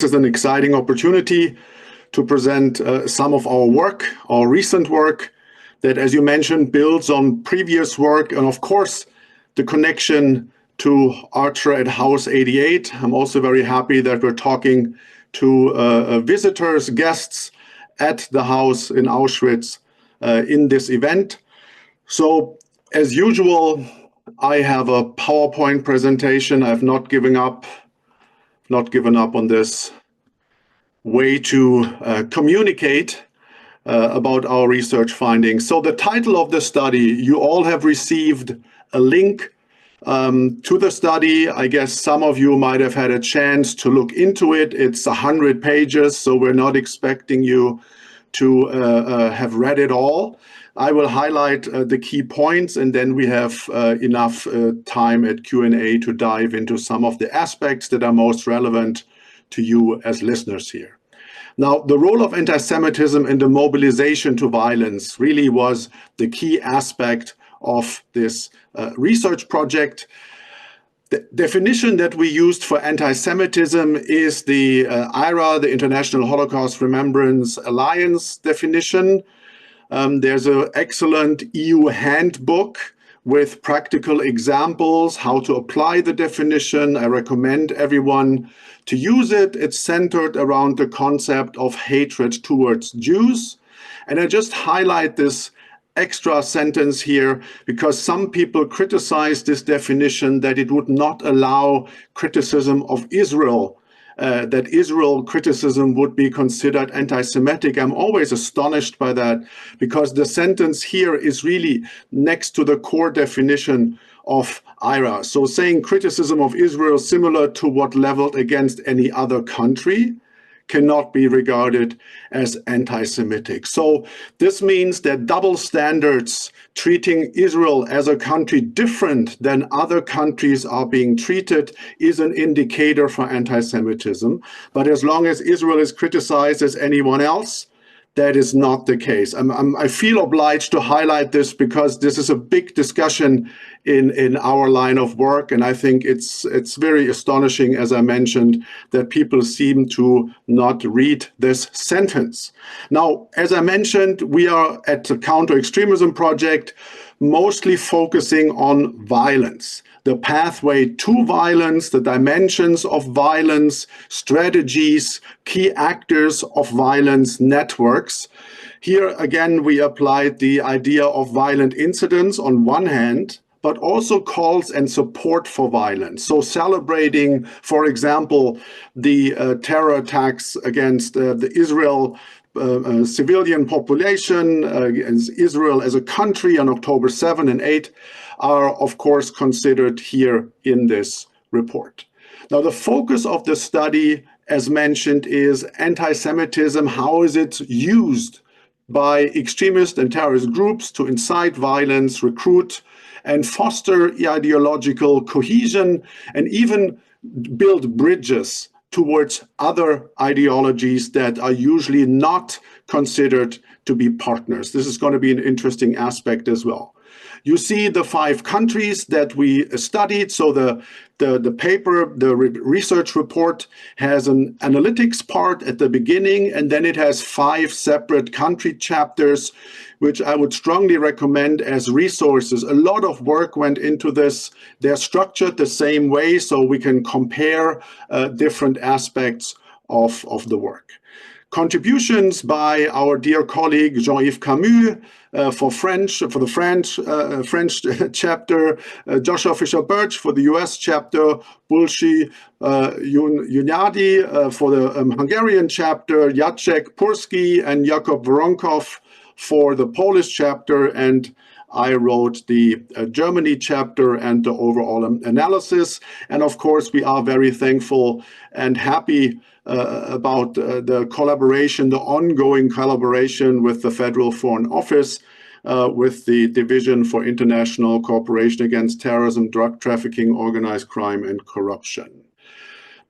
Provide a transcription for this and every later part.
is an exciting opportunity to present some of our work, our recent work, that, as you mentioned, builds on previous work, and of course, the connection to Archer at House 88. I'm also very happy that we're talking to visitors, guests at the house in Auschwitz in this event. So, as usual, I have a PowerPoint presentation. I've not given up on this way to communicate about our research findings. So the title of the study, you all have received a link to the study. I guess some of you might have had a chance to look into it. It's 100 pages, so we're not expecting you to have read it all. I will highlight the key points, and then we have enough time at Q&A to dive into some of the aspects that are most relevant to you as listeners here. Now, the role of anti-Semitism in the mobilization to violence really was the key aspect of this research project. The definition that we used for anti-Semitism is the IHRA, the International Holocaust Remembrance Alliance definition. There's an excellent EU handbook with practical examples how to apply the definition. I recommend everyone to use it. It's centered around the concept of hatred towards Jews. And I just highlight this extra sentence here because some people criticize this definition that it would not allow criticism of Israel, that Israel criticism would be considered anti-Semitic. I'm always astonished by that because the sentence here is really next to the core definition of IHRA. So saying criticism of Israel similar to what leveled against any other country cannot be regarded as anti-Semitic. So this means that double standards treating Israel as a country different than other countries are being treated is an indicator for anti-Semitism. But as long as Israel is criticized as anyone else, that is not the case. I feel obliged to highlight this because this is a big discussion in our line of work, and I think it's very astonishing, as I mentioned, that people seem to not read this sentence. Now, as I mentioned, we are at the Counter-Extremism Project, mostly focusing on violence. The pathway to violence, the dimensions of violence, strategies, key actors of violence networks. Here again, we applied the idea of violent incidents on one hand, but also calls and support for violence. So celebrating, for example, the terror attacks against the Israel civilian population, Israel as a country on October 7 and 8, are of course considered here in this report. Now, the focus of the study, as mentioned, is anti-Semitism. How is it used by extremist and terrorist groups to incite violence, recruit, and foster ideological cohesion, and even build bridges towards other ideologies that are usually not considered to be partners. This is going to be an interesting aspect as well. You see the 5 countries that we studied. So the paper, the research report has an analytics part at the beginning, and then it has 5 separate country chapters, which I would strongly recommend as resources. A lot of work went into this. They're structured the same way, so we can compare different aspects of the work. Contributions by our dear colleague Jean-Yves Camus for the French chapter, Joshua Fisher-Birch for the US chapter, Bulshi Yunadi for the Hungarian chapter, Jacek Pursky and Jakub Woronkov for the Polish chapter, and I wrote the Germany chapter and the overall analysis. And of course, we are very thankful and happy about the collaboration, the ongoing collaboration with the Federal Foreign Office, with the Division for International Cooperation Against Terrorism, Drug Trafficking, Organized Crime, and Corruption.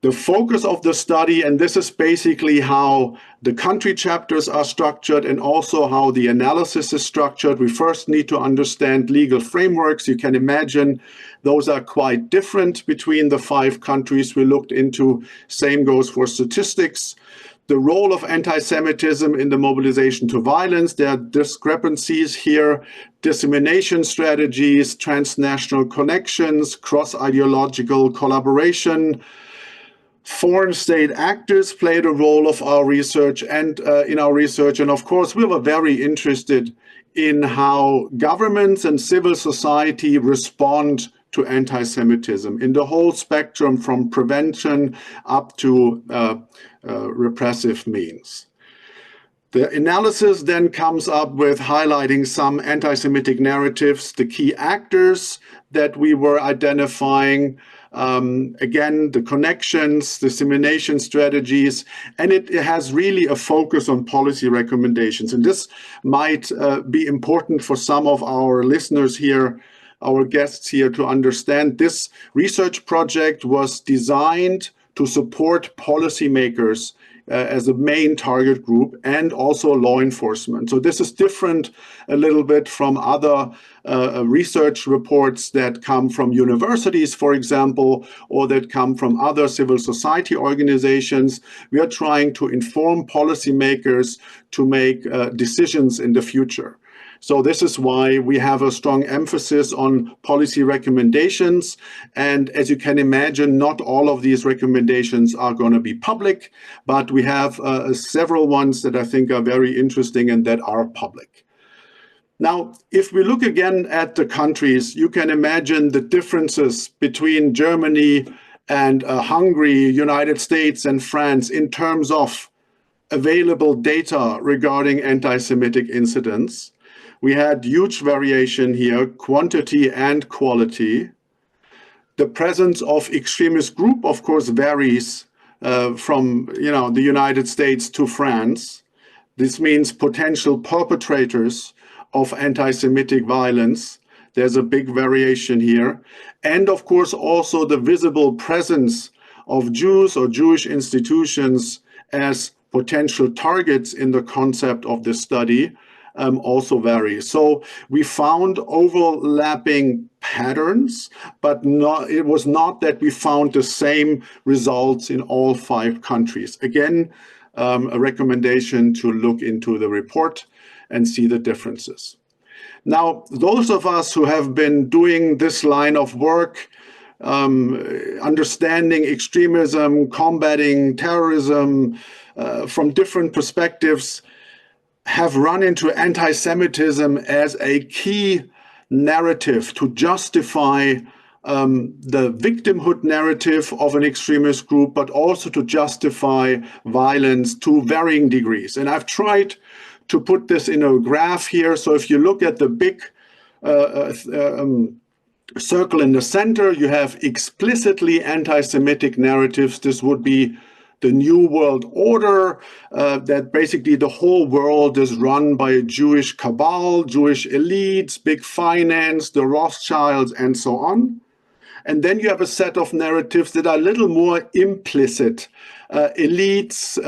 The focus of the study, and this is basically how the country chapters are structured and also how the analysis is structured. We first need to understand legal frameworks. You can imagine those are quite different between the 5 countries we looked into. Same goes for statistics. The role of anti-Semitism in the mobilization to violence. There are discrepancies here, dissemination strategies, transnational connections, cross-ideological collaboration. Foreign state actors played a role of our research and in our research. And of course, we were very interested in how governments and civil society respond to anti-Semitism in the whole spectrum from prevention up to repressive means. The analysis then comes up with highlighting some anti-Semitic narratives, the key actors that we were identifying, again, the connections, dissemination strategies, and it has really a focus on policy recommendations. And this might be important for some of our listeners here, our guests here, to understand. This research project was designed to support policymakers as a main target group and also law enforcement. So this is different a little bit from other research reports that come from universities, for example, or that come from other civil society organizations. We are trying to inform policymakers to make decisions in the future. So this is why we have a strong emphasis on policy recommendations. And as you can imagine, not all of these recommendations are going to be public, but we have several ones that I think are very interesting and that are public. Now, if we look again at the countries, you can imagine the differences between Germany and Hungary, United States and France in terms of available data regarding anti-Semitic incidents. We had huge variation here, quantity and quality. The presence of extremist group, of course, varies from the United States to France. This means potential perpetrators of anti-Semitic violence. There's a big variation here. And of course, also the visible presence of Jews or Jewish institutions as potential targets in the concept of this study also varies. So we found overlapping patterns, but it was not that we found the same results in all 5 countries. Again, a recommendation to look into the report and see the differences. Now, those of us who have been doing this line of work, understanding extremism, combating terrorism from different perspectives, have run into anti-Semitism as a key narrative to justify the victimhood narrative of an extremist group, but also to justify violence to varying degrees. And I've tried to put this in a graph here. So if you look at the big circle in the center, you have explicitly anti-Semitic narratives. This would be the New World Order, that basically the whole world is run by a Jewish cabal, Jewish elites, big finance, the Rothschilds, and so on. And then you have a set of narratives that are a little more implicit. Elites,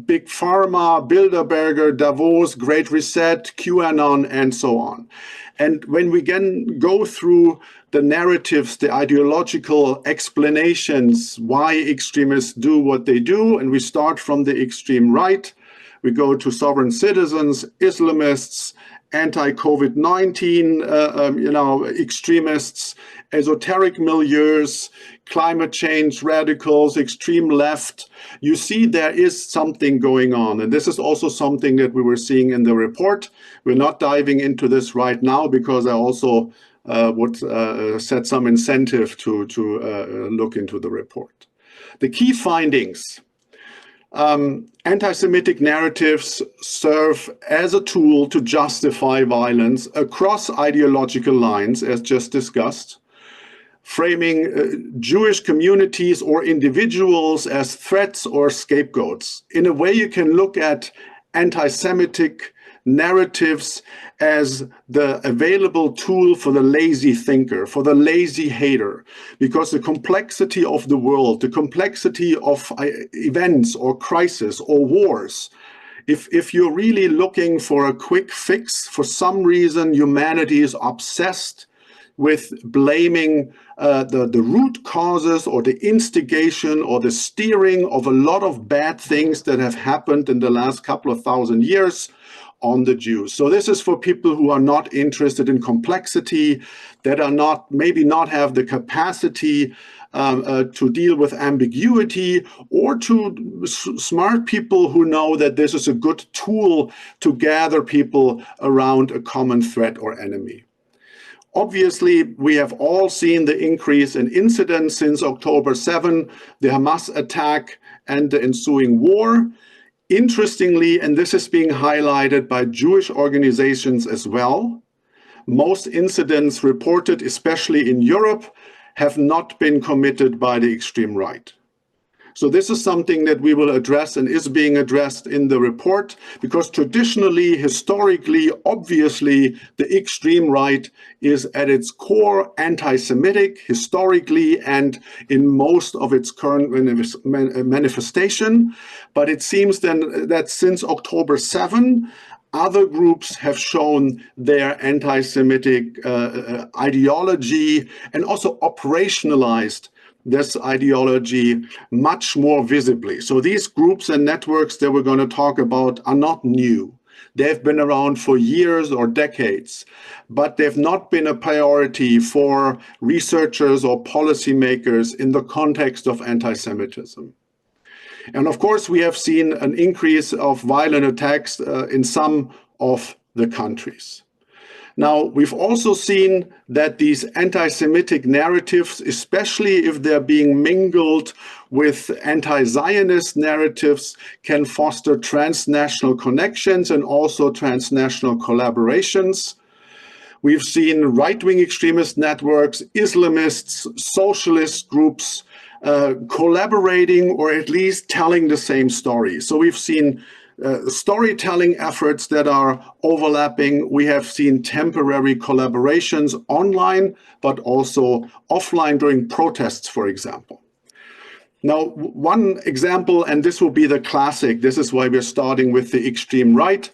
big pharma, Bilderberger, Davos, Great Reset, QAnon, and so on. And when we can go through the narratives, the ideological explanations why extremists do what they do, and we start from the extreme right, we go to sovereign citizens, Islamists, anti-COVID-19, extremists, esoteric milieus, climate change radicals, extreme left. You see there is something going on. And this is also something that we were seeing in the report. We're not diving into this right now because I also would set some incentive to look into the report. The key findings. Anti-Semitic narratives serve as a tool to justify violence across ideological lines, as just discussed, framing Jewish communities or individuals as threats or scapegoats. In a way, you can look at anti-Semitic narratives as the available tool for the lazy thinker, for the lazy hater, because the complexity of the world, the complexity of events or crisis or wars, if you're really looking for a quick fix, for some reason humanity is obsessed with blaming the root causes or the instigation or the steering of a lot of bad things that have happened in the last couple of thousand years on the Jews. So this is for people who are not interested in complexity, that are not, maybe not have the capacity to deal with ambiguity, or to smart people who know that this is a good tool to gather people around a common threat or enemy. Obviously, we have all seen the increase in incidents since October 7, the Hamas attack and the ensuing war. Interestingly, and this is being highlighted by Jewish organizations as well, most incidents reported, especially in Europe, have not been committed by the extreme right. So this is something that we will address and is being addressed in the report, because traditionally, historically, obviously, the extreme right is at its core anti-Semitic, historically, and in most of its current manifestation. But it seems then that since October 7, other groups have shown their anti-Semitic ideology and also operationalized this ideology much more visibly. So these groups and networks that we're going to talk about are not new. They've been around for years or decades, but they've not been a priority for researchers or policymakers in the context of anti-Semitism. And of course, we have seen an increase of violent attacks in some of the countries. Now, we've also seen that these anti-Semitic narratives, especially if they're being mingled with anti-Zionist narratives, can foster transnational connections and also transnational collaborations. We've seen right-wing extremist networks, Islamists, socialist groups collaborating or at least telling the same story. So we've seen storytelling efforts that are overlapping. We have seen temporary collaborations online, but also offline during protests, for example. Now, one example, and this will be the classic, this is why we're starting with the extreme right,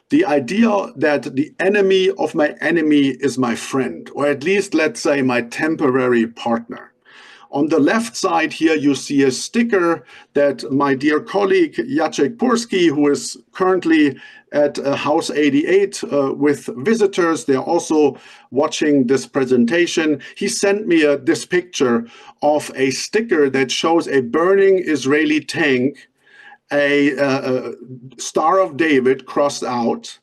the idea that the enemy of my enemy is my friend, or at least, let's say, my temporary partner. On the left side here, you see a sticker that my dear colleague Jacek Pursky, who is currently at House 88 with visitors, they're also watching this presentation. He sent me this picture of a sticker that shows a burning Israeli tank, a Star of David crossed out,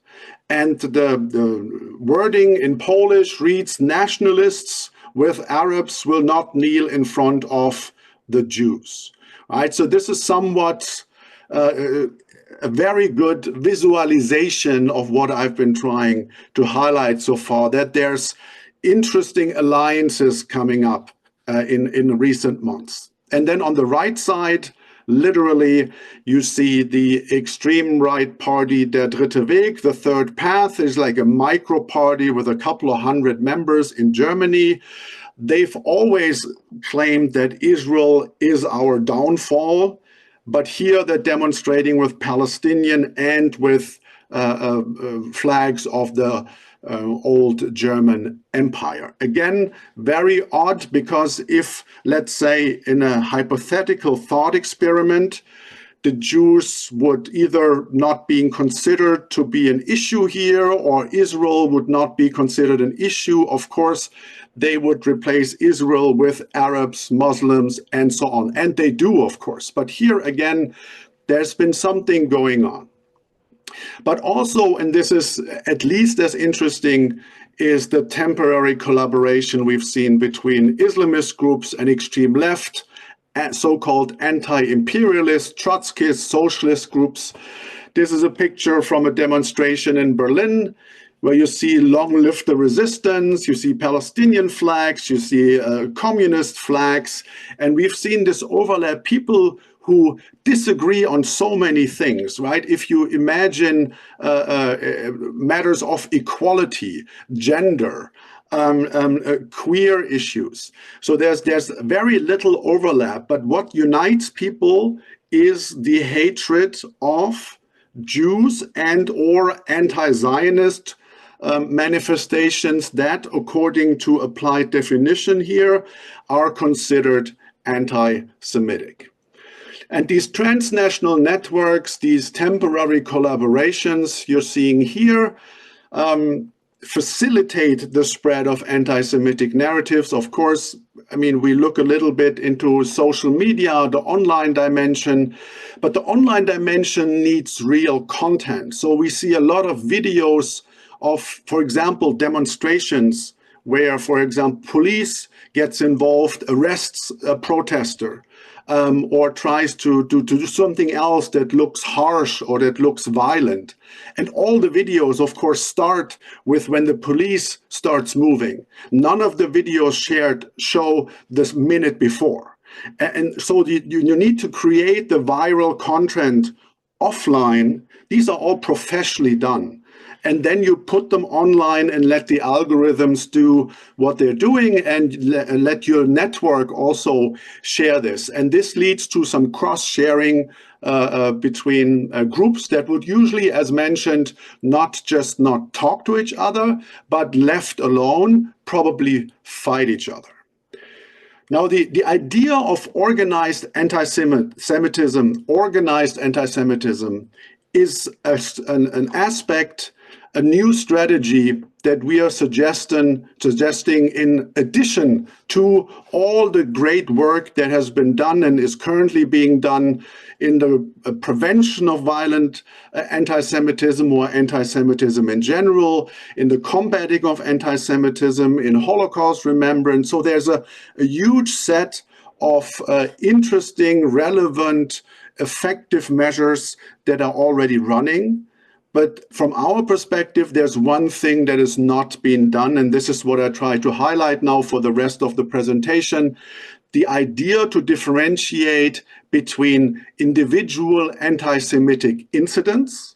and the wording in Polish reads, "Nationalists with Arabs will not kneel in front of the Jews." Right? So this is somewhat a very good visualization of what I've been trying to highlight so far, that there's interesting alliances coming up in recent months. And then on the right side, literally, you see the extreme right party, Der Dritte Weg, the Third Path, is like a micro party with a couple of hundred members in Germany. They've always claimed that Israel is our downfall, but here they're demonstrating with Palestinian and with flags of the old German Empire. Again, very odd, because if, let's say, in a hypothetical thought experiment, the Jews would either not being considered to be an issue here, or Israel would not be considered an issue, of course, they would replace Israel with Arabs, Muslims, and so on. And they do, of course. But here again, there's been something going on. But also, and this is at least as interesting, is the temporary collaboration we've seen between Islamist groups and extreme left, and so-called anti-imperialist, Trotskyist, socialist groups. This is a picture from a demonstration in Berlin, where you see "Long Live the Resistance," you see Palestinian flags, you see communist flags, and we've seen this overlap. People who disagree on so many things, right? If you imagine matters of equality, gender, queer issues. So there's very little overlap, but what unites people is the hatred of Jews and or anti-Zionist manifestations that, according to applied definition here, are considered anti-Semitic. And these transnational networks, these temporary collaborations you're seeing here, facilitate the spread of anti-Semitic narratives. Of course, I mean, we look a little bit into social media, the online dimension, but the online dimension needs real content. So we see a lot of videos of, for example, demonstrations where, for example, police gets involved, arrests a protester, or tries to do something else that looks harsh or that looks violent. And all the videos, of course, start with when the police starts moving. None of the videos shared show this minute before. And so you need to create the viral content offline. These are all professionally done. And then you put them online and let the algorithms do what they're doing, and let your network also share this. And this leads to some cross-sharing between groups that would usually, as mentioned, not talk to each other, but left alone, probably fight each other. Now, the idea of organized anti-Semitism, is an aspect, a new strategy that we are suggesting in addition to all the great work that has been done and is currently being done in the prevention of violent anti-Semitism or anti-Semitism in general, in the combating of anti-Semitism, in Holocaust remembrance. So there's a huge set of interesting, relevant, effective measures that are already running. But from our perspective, there's one thing that is not being done, and this is what I try to highlight now for the rest of the presentation. The idea to differentiate between individual anti-Semitic incidents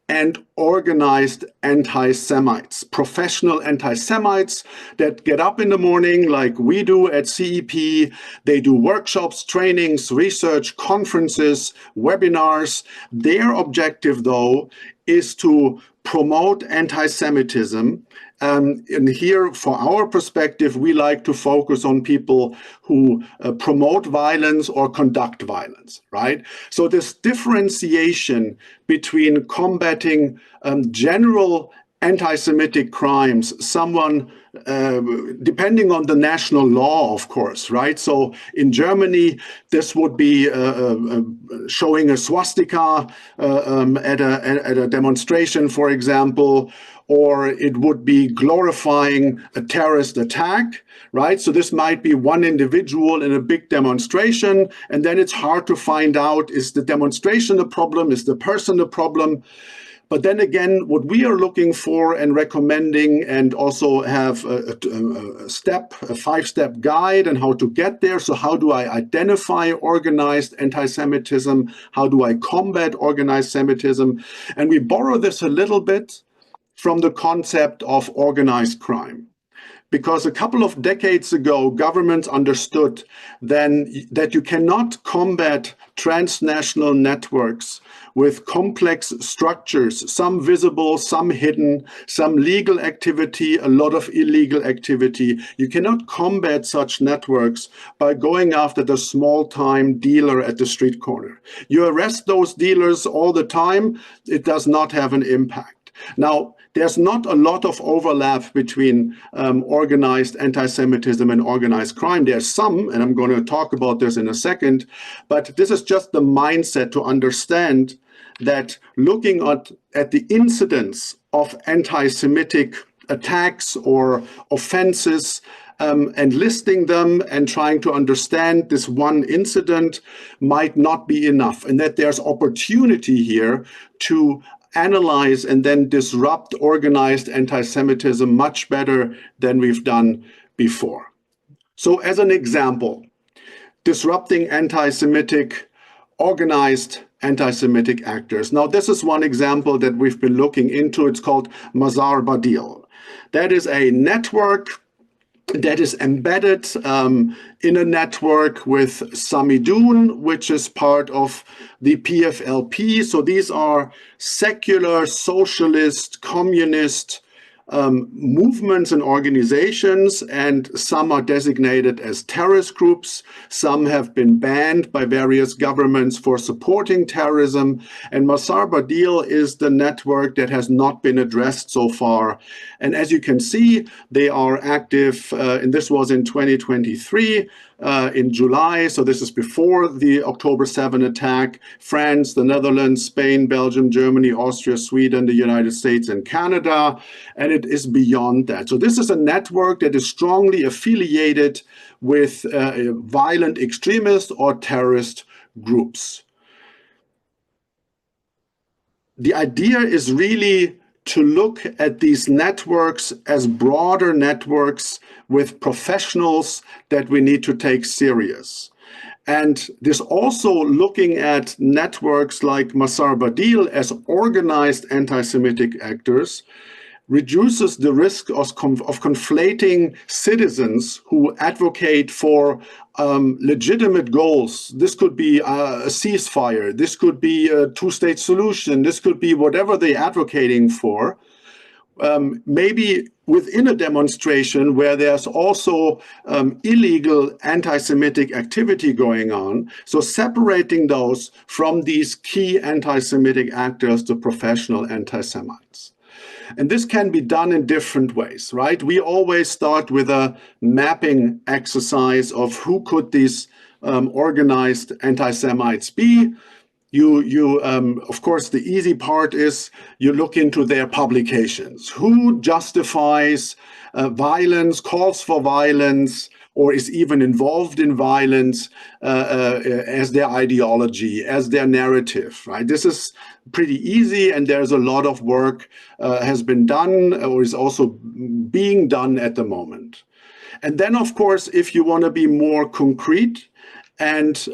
and organized anti-Semites, professional anti-Semites that get up in the morning like we do at CEP. They do workshops, trainings, research, conferences, webinars. Their objective, though, is to promote anti-Semitism. And here, for our perspective, we like to focus on people who promote violence or conduct violence, right? So this differentiation between combating general anti-Semitic crimes, someone, depending on the national law, of course, right? So in Germany, this would be showing a swastika at a demonstration, for example, or it would be glorifying a terrorist attack, right? So this might be one individual in a big demonstration, and then it's hard to find out, is the demonstration the problem? Is the person the problem? But then again, what we are looking for and recommending, and also have a 5-step guide on how to get there. So how do I identify organized anti-Semitism? How do I combat organized Semitism? And we borrow this a little bit from the concept of organized crime. Because a couple of decades ago, governments understood then that you cannot combat transnational networks with complex structures, some visible, some hidden, some legal activity, a lot of illegal activity. You cannot combat such networks by going after the small-time dealer at the street corner. You arrest those dealers all the time, it does not have an impact. Now, there's not a lot of overlap between organized anti-Semitism and organized crime. There's some, and I'm going to talk about this in a second, but this is just the mindset to understand that looking at the incidence of anti-Semitic attacks or offenses and listing them and trying to understand this one incident might not be enough, and that there's opportunity here to analyze and then disrupt organized anti-Semitism much better than we've done before. So as an example, disrupting anti-Semitic organized anti-Semitic actors. Now, this is one example that we've been looking into. It's called Mazar Badil. That is a network that is embedded in a network with Samidun, which is part of the PFLP. So these are secular, socialist, communist movements and organizations, and some are designated as terrorist groups. Some have been banned by various governments for supporting terrorism. And Mazar Badil is the network that has not been addressed so far. And as you can see, they are active, and this was in 2023, in July. So this is before the October 7 attack. France, the Netherlands, Spain, Belgium, Germany, Austria, Sweden, the United States, and Canada. And it is beyond that. So this is a network that is strongly affiliated with violent extremist or terrorist groups. The idea is really to look at these networks as broader networks with professionals that we need to take serious. And this also looking at networks like Mazar Badil as organized anti-Semitic actors reduces the risk of conflating citizens who advocate for legitimate goals. This could be a ceasefire, this could be a two-state solution, this could be whatever they're advocating for. Maybe within a demonstration where there's also illegal anti-Semitic activity going on. So separating those from these key anti-Semitic actors, the professional anti-Semites. And this can be done in different ways, right? We always start with a mapping exercise of who could these organized anti-Semites be. Of course, the easy part is you look into their publications. Who justifies violence, calls for violence, or is even involved in violence as their ideology, as their narrative, right? This is pretty easy, and there's a lot of work has been done or is also being done at the moment. And then, of course, if you want to be more concrete, and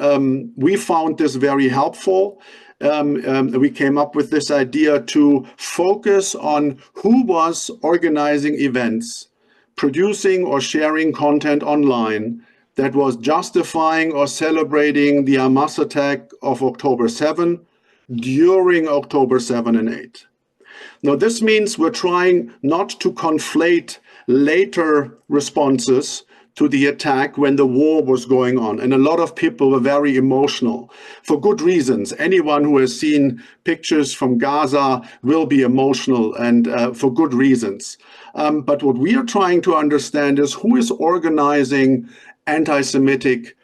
we found this very helpful. We came up with this idea to focus on who was organizing events, producing or sharing content online that was justifying or celebrating the Hamas attack of October 7 during October 7 and 8. Now, this means we're trying not to conflate later responses to the attack when the war was going on. And a lot of people were very emotional for good reasons. Anyone who has seen pictures from Gaza will be emotional, and for good reasons. But what we are trying to understand is who is organizing anti-Semitic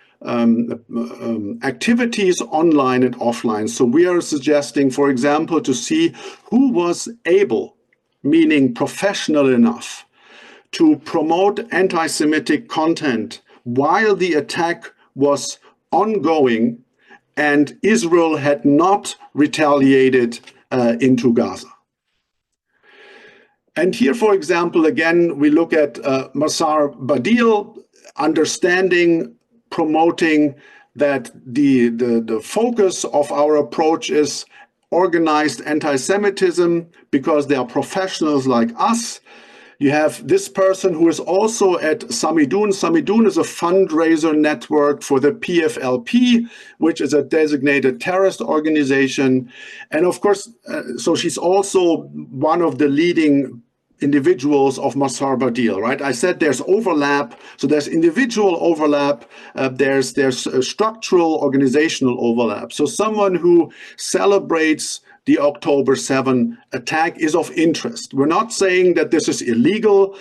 activities online and offline. So we are suggesting, for example, to see who was able, meaning professional enough, to promote anti-Semitic content while the attack was ongoing and Israel had not retaliated into Gaza. And here, for example, again, we look at Mazar Badil, understanding, promoting that the focus of our approach is organized anti-Semitism because they are professionals like us. You have this person who is also at Samidun. Samidun is a fundraiser network for the PFLP, which is a designated terrorist organization. And of course, so she's also one of the leading individuals of Mazar Badil, right? I said there's overlap. So there's individual overlap. There's structural organizational overlap. So someone who celebrates the October 7 attack is of interest. We're not saying that this is illegal.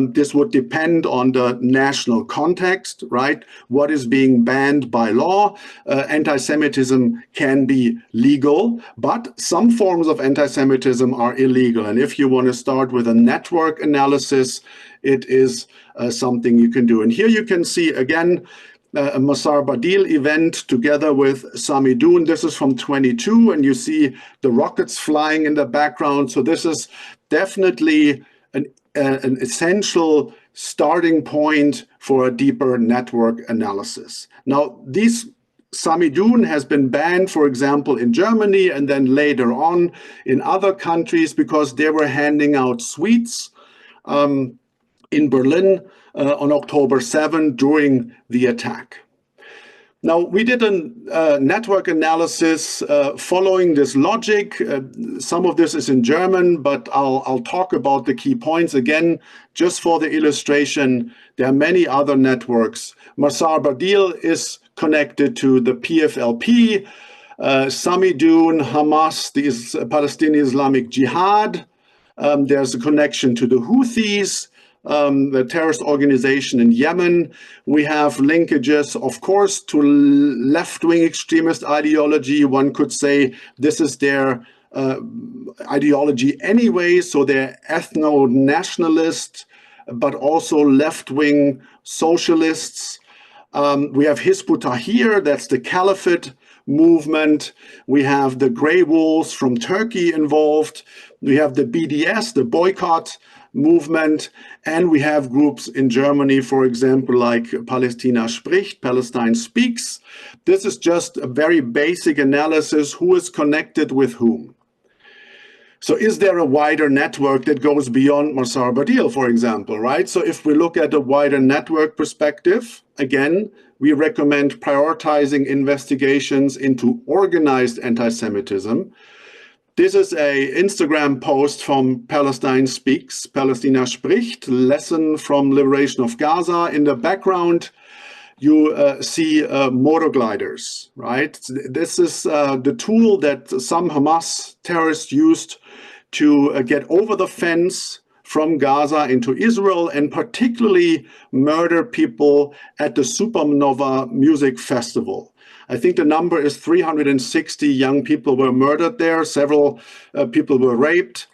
This would depend on the national context, right? What is being banned by law? Anti-Semitism can be legal, but some forms of anti-Semitism are illegal. And if you want to start with a network analysis, it is something you can do. And here you can see, again, a Mazar Badil event together with Samidun. This is from 22, and you see the rockets flying in the background. So this is definitely an essential starting point for a deeper network analysis. Now, these Samidun has been banned, for example, in Germany and then later on in other countries because they were handing out sweets in Berlin on October 7 during the attack. Now, we did a network analysis following this logic. Some of this is in German, but I'll talk about the key points again, just for the illustration. There are many other networks. Massar Badil is connected to the PFLP, Samidun, Hamas, the Palestinian Islamic Jihad. There's a connection to the Houthis, the terrorist organization in Yemen. We have linkages, of course, to left-wing extremist ideology. One could say this is their ideology anyway, so they're ethno-nationalist, but also left-wing socialists. We have Hizb ut-Tahrir, that's the Caliphate movement. We have the Grey Wolves from Turkey involved. We have the BDS, the boycott movement, and we have groups in Germany, for example, like Palästina spricht, Palestine speaks. This is just a very basic analysis, who is connected with whom. So is there a wider network that goes beyond Massar Badil, for example, right? So if we look at a wider network perspective, again, we recommend prioritizing investigations into organized anti-Semitism. This is an Instagram post from Palestine Speaks, Palästina spricht, lesson from Liberation of Gaza. In the background, you see motor gliders, right? This is the tool that some Hamas terrorists used to get over the fence from Gaza into Israel and particularly murder people at the Supernova Music Festival. I think the number is 360 young people were murdered there. Several people were raped.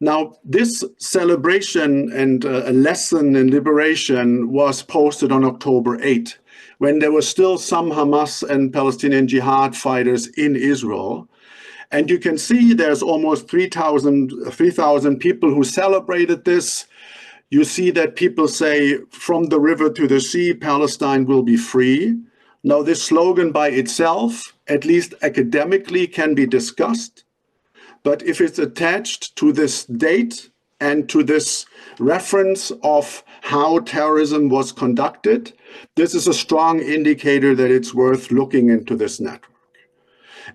Now, this celebration and a lesson in liberation was posted on October 8, when there were still some Hamas and Palestinian Jihad fighters in Israel. And you can see there's almost 3,000 people who celebrated this. You see that people say, from the river to the sea, Palestine will be free. Now, this slogan by itself, at least academically, can be discussed. But if it's attached to this date and to this reference of how terrorism was conducted, this is a strong indicator that it's worth looking into this network.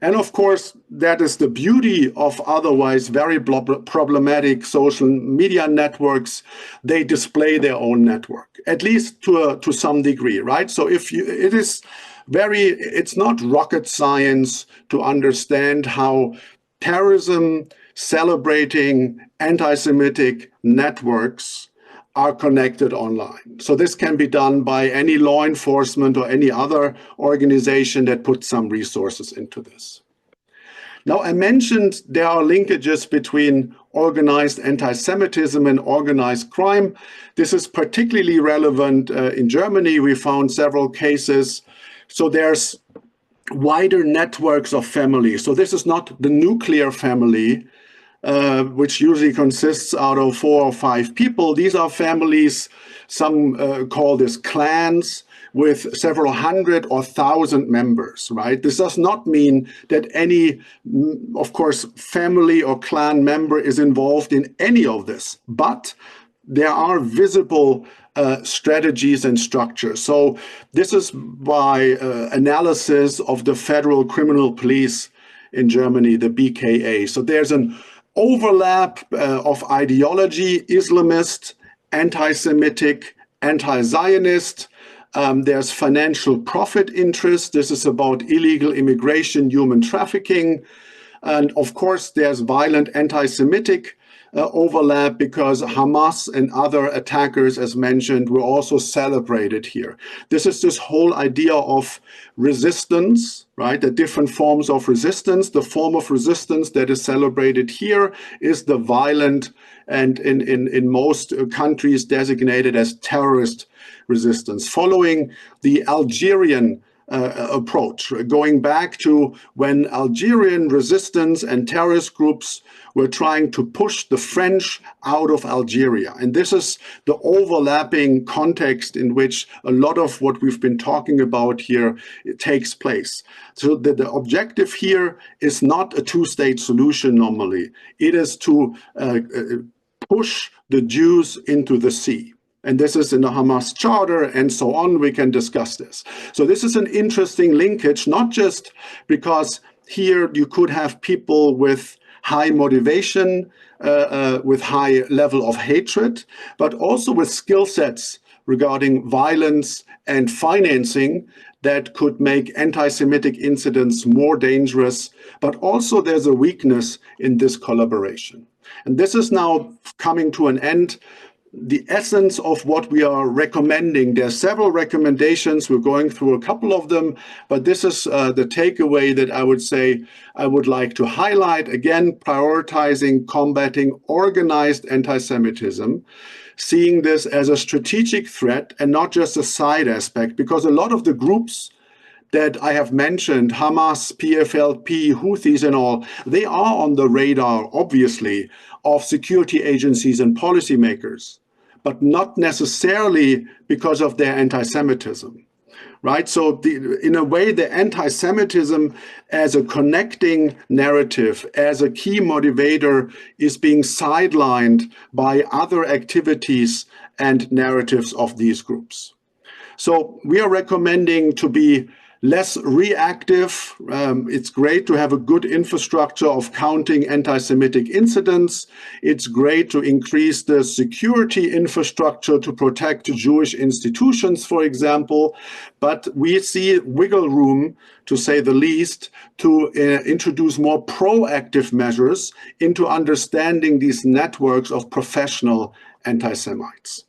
And of course, that is the beauty of otherwise very problematic social media networks. They display their own network, at least to some degree, right? So if you, it's not rocket science to understand how terrorism celebrating anti-Semitic networks are connected online. So this can be done by any law enforcement or any other organization that puts some resources into this. Now, I mentioned there are linkages between organized anti-Semitism and organized crime. This is particularly relevant in Germany. We found several cases. So there's wider networks of families. So this is not the nuclear family, which usually consists out of 4 or 5 people. These are families, some call this clans, with several hundred or thousand members, right? This does not mean that any, of course, family or clan member is involved in any of this, but there are visible strategies and structures. So this is by analysis of the Federal Criminal Police in Germany, the BKA. So there's an overlap of ideology, Islamist, anti-Semitic, anti-Zionist. There's financial profit interest. This is about illegal immigration, human trafficking. And of course, there's violent anti-Semitic overlap because Hamas and other attackers, as mentioned, were also celebrated here. This is this whole idea of resistance, right? The different forms of resistance. The form of resistance that is celebrated here is the violent and in most countries designated as terrorist resistance. Following the Algerian approach, going back to when Algerian resistance and terrorist groups were trying to push the French out of Algeria. And this is the overlapping context in which a lot of what we've been talking about here takes place. So the objective here is not a two-state solution normally. It is to push the Jews into the sea. And this is in the Hamas charter and so on. We can discuss this. So this is an interesting linkage, not just because here you could have people with high motivation, with high level of hatred, but also with skill sets regarding violence and financing that could make anti-Semitic incidents more dangerous. But also there's a weakness in this collaboration. And this is now coming to an end. The essence of what we are recommending, there are several recommendations. We're going through a couple of them, but this is the takeaway that I would say I would like to highlight. Again, prioritizing combating organized anti-Semitism, seeing this as a strategic threat and not just a side aspect, because a lot of the groups that I have mentioned, Hamas, PFLP, Houthis and all, they are on the radar, obviously, of security agencies and policymakers, but not necessarily because of their anti-Semitism, right? So in a way, the anti-Semitism as a connecting narrative, as a key motivator, is being sidelined by other activities and narratives of these groups. So we are recommending to be less reactive. It's great to have a good infrastructure of counting anti-Semitic incidents. It's great to increase the security infrastructure to protect Jewish institutions, for example. But we see wiggle room, to say the least, to introduce more proactive measures into understanding these networks of professional anti-Semites.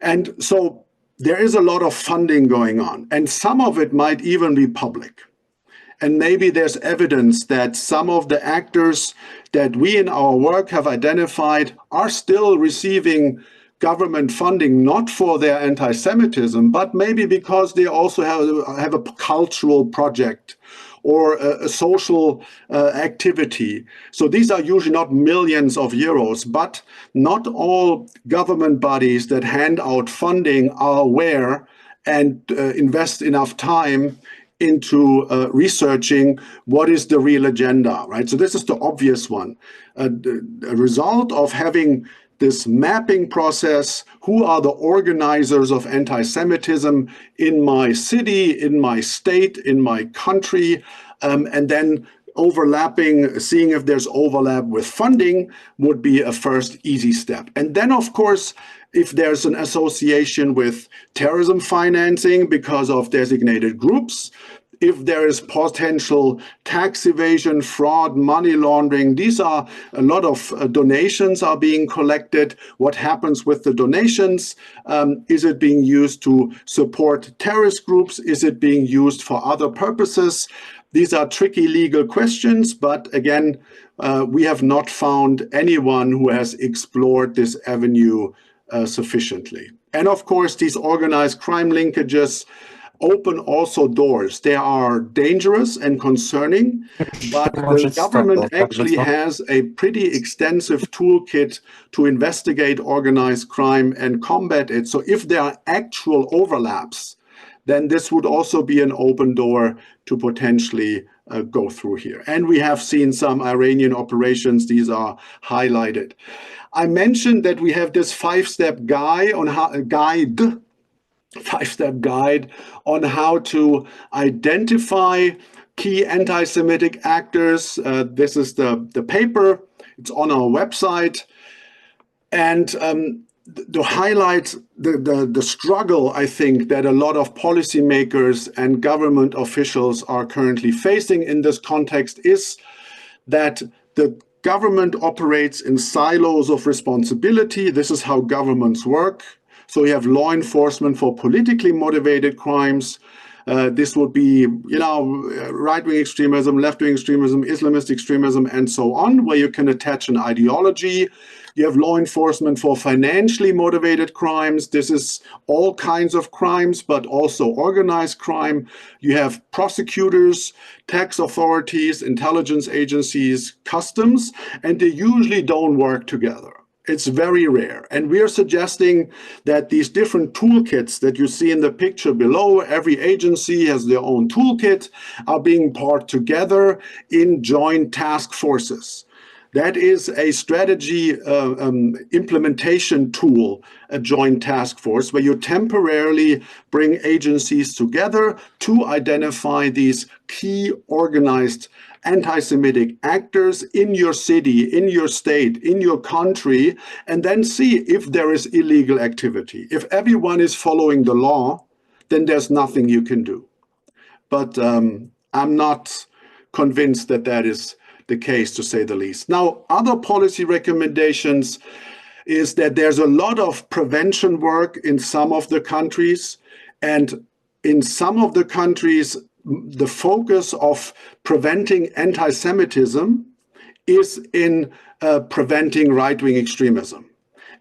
And so there is a lot of funding going on, and some of it might even be public. And maybe there's evidence that some of the actors that we in our work have identified are still receiving government funding, not for their anti-Semitism, but maybe because they also have a cultural project or a social activity. So these are usually not millions of euros, but not all government bodies that hand out funding are aware and invest enough time into researching what is the real agenda, right? So this is the obvious one. A result of having this mapping process, who are the organizers of anti-Semitism in my city, in my state, in my country, and then overlapping, seeing if there's overlap with funding would be a first easy step. And then, of course, if there's an association with terrorism financing because of designated groups, if there is potential tax evasion, fraud, money laundering, these are a lot of donations are being collected. What happens with the donations? Is it being used to support terrorist groups? Is it being used for other purposes? These are tricky legal questions, but again, we have not found anyone who has explored this avenue sufficiently. And of course, these organized crime linkages open also doors. They are dangerous and concerning, but the government actually has a pretty extensive toolkit to investigate organized crime and combat it. So if there are actual overlaps, then this would also be an open door to potentially go through here. And we have seen some Iranian operations. These are highlighted. I mentioned that we have this five-step guide on how to identify key anti-Semitic actors. This is the paper. It's on our website. And to highlight the struggle, I think, that a lot of policymakers and government officials are currently facing in this context is that the government operates in silos of responsibility. This is how governments work. So we have law enforcement for politically motivated crimes. This would be, right-wing extremism, left-wing extremism, Islamist extremism, and so on, where you can attach an ideology. You have law enforcement for financially motivated crimes. This is all kinds of crimes, but also organized crime. You have prosecutors, tax authorities, intelligence agencies, customs, and they usually don't work together. It's very rare. And we are suggesting that these different toolkits that you see in the picture below, every agency has their own toolkit, are being brought together in joint task forces. That is a strategy implementation tool, a joint task force, where you temporarily bring agencies together to identify these key organized anti-Semitic actors in your city, in your state, in your country, and then see if there is illegal activity. If everyone is following the law, then there's nothing you can do. But I'm not convinced that that is the case, to say the least. Now, other policy recommendations is that there's a lot of prevention work in some of the countries, and in some of the countries, the focus of preventing anti-Semitism is in preventing right-wing extremism.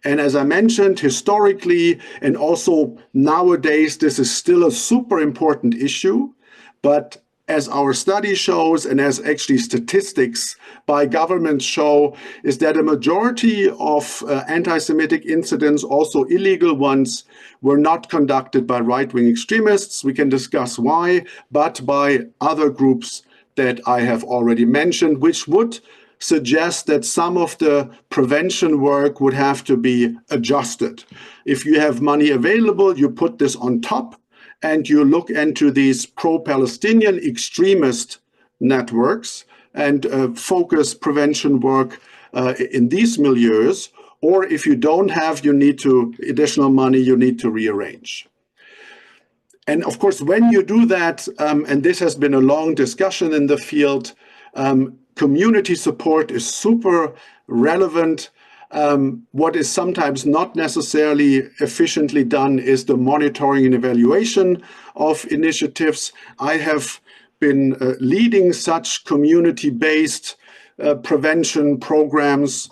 And as I mentioned, historically and also nowadays, this is still a super important issue. But as our study shows, and as actually statistics by governments show, is that a majority of anti-Semitic incidents, also illegal ones, were not conducted by right-wing extremists. We can discuss why, but by other groups that I have already mentioned, which would suggest that some of the prevention work would have to be adjusted. If you have money available, you put this on top, and you look into these pro-Palestinian extremist networks and focus prevention work in these milieus. Or if you don't have, you need to additional money, you need to rearrange. And of course, when you do that, and this has been a long discussion in the field, community support is super relevant. What is sometimes not necessarily efficiently done is the monitoring and evaluation of initiatives. I have been leading such community-based prevention programs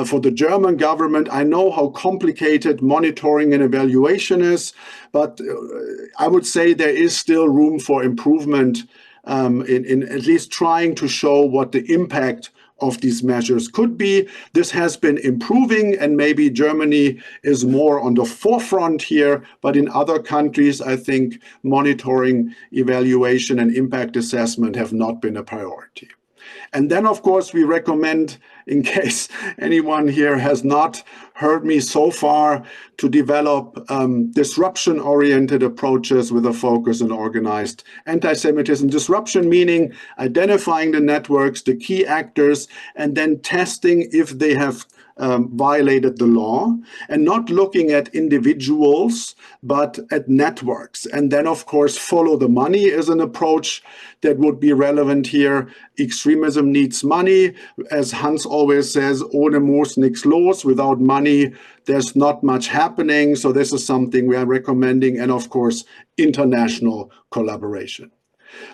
for the German government. I know how complicated monitoring and evaluation is, but I would say there is still room for improvement in at least trying to show what the impact of these measures could be. This has been improving, and maybe Germany is more on the forefront here, but in other countries, I think monitoring, evaluation, and impact assessment have not been a priority. And then, of course, we recommend, in case anyone here has not heard me so far, to develop disruption-oriented approaches with a focus on organized anti-Semitism. Disruption meaning identifying the networks, the key actors, and then testing if they have violated the law, and not looking at individuals, but at networks. And then, of course, follow the money is an approach that would be relevant here. Extremism needs money. As Hans always says, ohne Moos nix los. Without money, there's not much happening. So this is something we are recommending. And of course, international collaboration.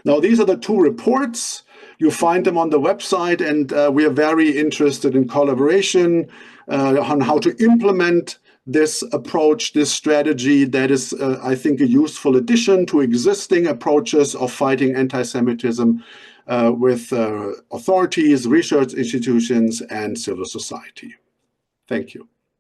Now, these are the two reports. You find them on the website, and we are very interested in collaboration on how to implement this approach, this strategy that is, I think, a useful addition to existing approaches of fighting anti-Semitism with authorities, research institutions, and civil society. Thank you.